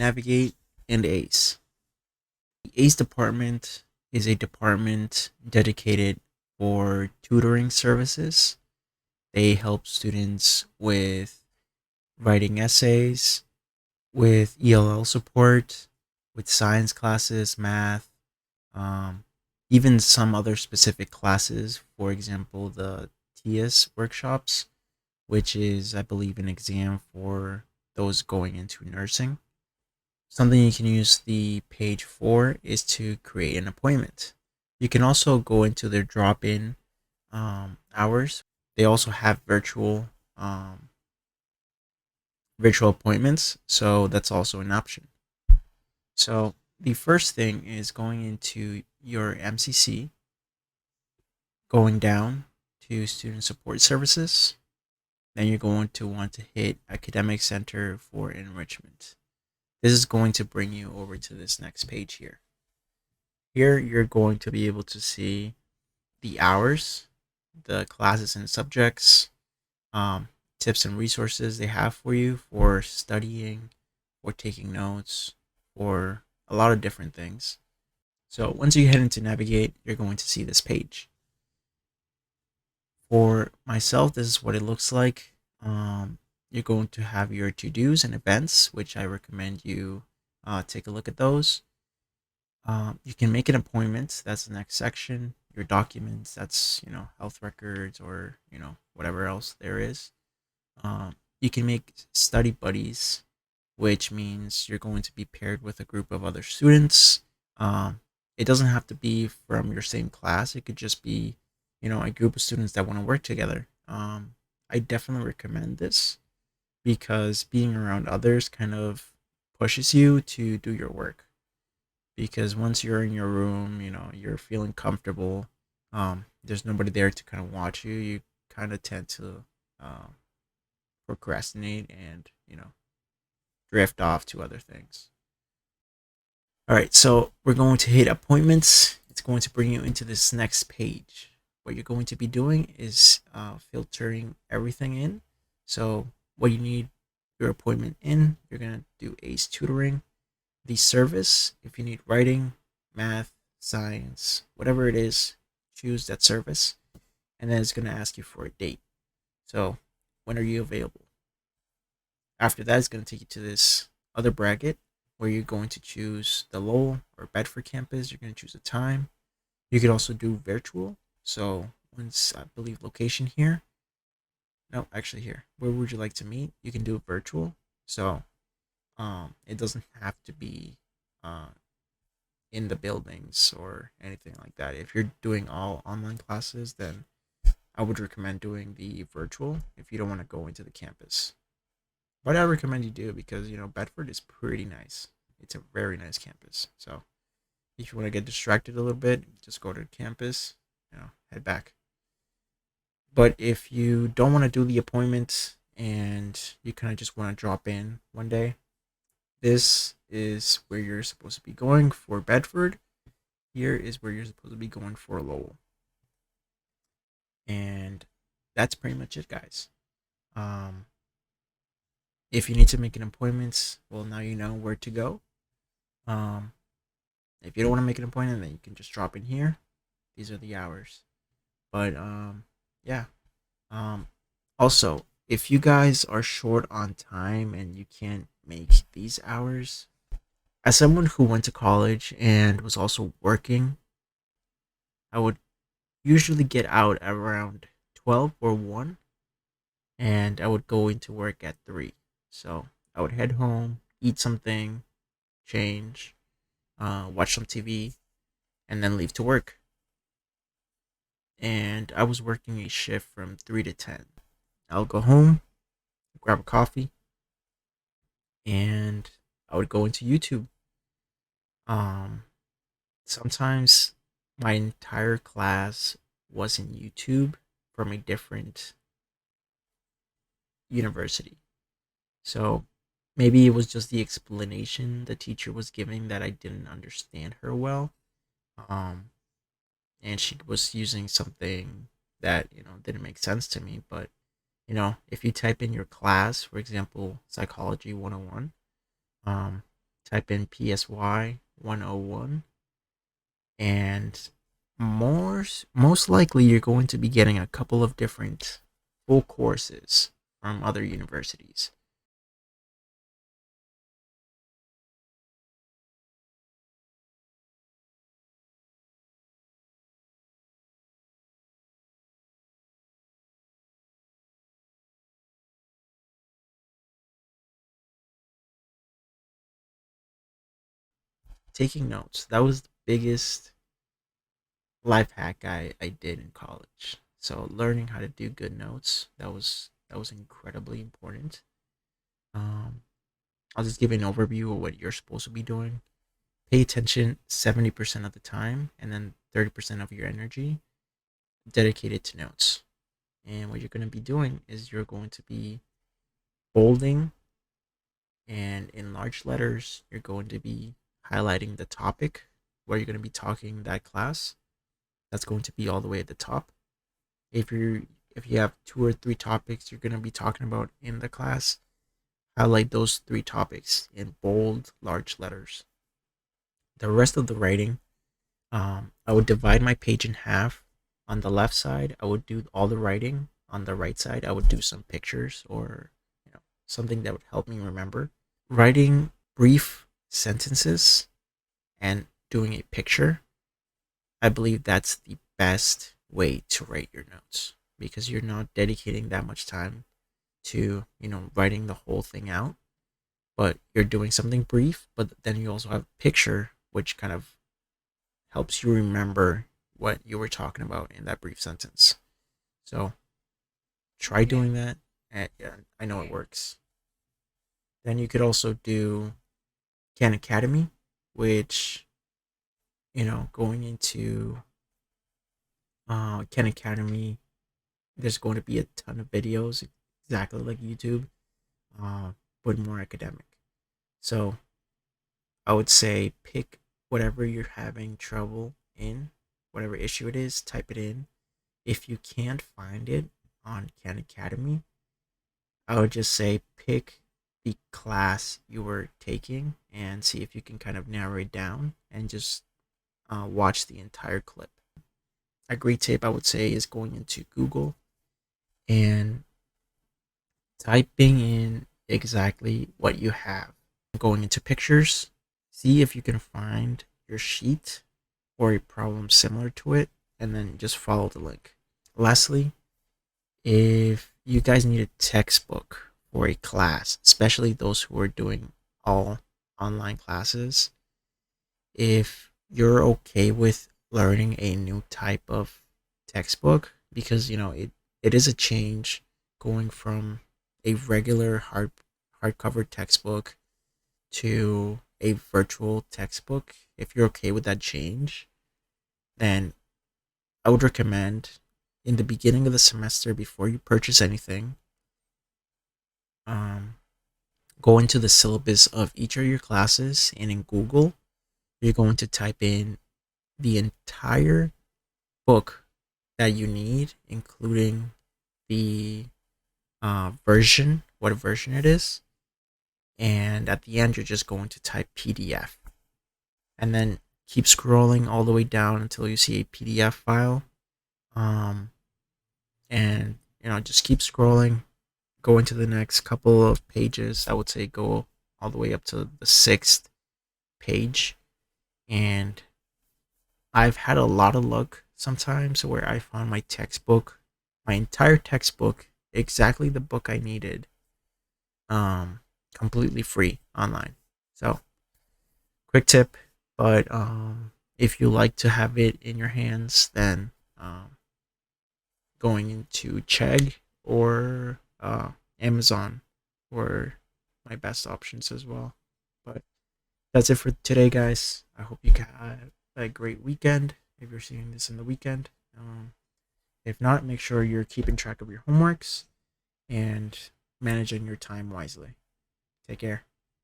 Navigate, and ACE. The ACE department is a department dedicated for tutoring services. They help students with writing essays, with ELL support, with science classes, math, um, even some other specific classes. For example, the TS workshops, which is, I believe, an exam for those going into nursing. Something you can use the page for is to create an appointment. You can also go into their drop-in hours. They also have virtual appointments, so that's also an option. So the first thing is going into your MCC, going down to Student Support Services. Then you're going to want to hit Academic Center for Enrichment. This is going to bring you over to this next page here. Here you're going to be able to see the hours, the classes and subjects, um, tips and resources they have for you for studying, or taking notes, or a lot of different things. So once you head into Navigate, you're going to see this page. For myself, this is what it looks like. You're going to have your to-dos and events, which I recommend you take a look at those. You can make an appointment. That's the next section. Your documents. That's health records or whatever else there is. You can make study buddies, which means you're going to be paired with a group of other students. It doesn't have to be from your same class. It could just be, a group of students that want to work together. I definitely recommend this because being around others kind of pushes you to do your work. Because once you're in your room, you're feeling comfortable. There's nobody there to kind of watch you. You kind of tend to procrastinate and drift off to other things. All right, so we're going to hit appointments. It's going to bring you into this next page. What you're going to be doing is filtering everything in. So what you need your appointment in, you're going to do ACE tutoring. The service, if you need writing, math, science, whatever it is, choose that service. And then it's going to ask you for a date. So when are you available? After that, it's going to take you to this other bracket where you're going to choose the Lowell or Bedford campus. You're going to choose a time. You could also do virtual. So once I believe location here. No, actually here. Where would you like to meet? You can do it virtual. So it doesn't have to be uh, in the buildings or anything like that. If you're doing all online classes, then I would recommend doing the virtual if you don't want to go into the campus. But I recommend you do because Bedford is pretty nice. It's a very nice campus. So if you want to get distracted a little bit, just go to the campus. Head back. But if you don't want to do the appointment and you kind of just want to drop in one day, this is where you're supposed to be going for Bedford. Here is where you're supposed to be going for Lowell. And that's pretty much it, guys. Um, if you need to make an appointment, well, now you know where to go. Um, if you don't want to make an appointment, then you can just drop in here. These are the hours. But yeah. Um, Also, if you guys are short on time and you can't make these hours, as someone who went to college and was also working, I would usually get out around 12 or 1, and I would go into work at 3. So I would head home, eat something, change, watch some TV, and then leave to work. And I was working a shift from 3 to 10. I'll go home, grab a coffee, and I would go into YouTube. Um, Sometimes my entire class was in YouTube from a different university. So maybe it was just the explanation the teacher was giving that I didn't understand her well. Um, and she was using something that, didn't make sense to me. But, if you type in your class, for example, Psychology 101, type in PSY 101, and most likely you're going to be getting a couple of different full courses from other universities. Taking notes, that was the biggest life hack I did in college. So learning how to do good notes, that was incredibly important. Um, I'll just give you an overview of what you're supposed to be doing. Pay attention 70% of the time, and then 30% of your energy dedicated to notes. And what you're going to be doing is you're going to be bolding, and in large letters, you're going to be highlighting the topic where you're going to be talking that class. That's going to be all the way at the top. If you have two or three topics you're going to be talking about in the class, highlight those three topics in bold, large letters. The rest of the writing, I would divide my page in half. On the left side, I would do all the writing. On the right side, I would do some pictures or something that would help me remember. Writing brief sentences and doing a picture, I believe that's the best way to write your notes because you're not dedicating that much time to, writing the whole thing out, but you're doing something brief, but then you also have a picture which kind of helps you remember what you were talking about in that brief sentence. So try doing that. And yeah, I know it works. Then you could also do Khan Academy, which, going into Khan Academy, there's going to be a ton of videos, exactly like YouTube, but more academic. So I would say pick whatever you're having trouble in, whatever issue it is, type it in. If you can't find it on Khan Academy, I would just say pick the class you were taking and see if you can kind of narrow it down and just watch the entire clip. A great tip I would say is going into Google and typing in exactly what you have. Going into pictures, see if you can find your sheet or a problem similar to it, and then just follow the link. Lastly, if you guys need a textbook for a class, especially those who are doing all online classes, if you're okay with learning a new type of textbook, because it is a change going from a regular hardcover textbook to a virtual textbook. If you're okay with that change, then I would recommend in the beginning of the semester before you purchase anything, um, go into the syllabus of each of your classes, and in Google you're going to type in the entire book that you need, including the version, what version it is, and at the end you're just going to type PDF, and then keep scrolling all the way down until you see a PDF file, um, and just keep scrolling, go into the next couple of pages. I would say go all the way up to the sixth page, and I've had a lot of luck sometimes where I found my entire textbook, exactly the book I needed, completely free online. So, quick tip, but if you like to have it in your hands, then going into Chegg or Amazon were my best options as well. But that's it for today, guys. I hope you have a great weekend if you're seeing this in the weekend. If not, make sure you're keeping track of your homeworks and managing your time wisely. Take care.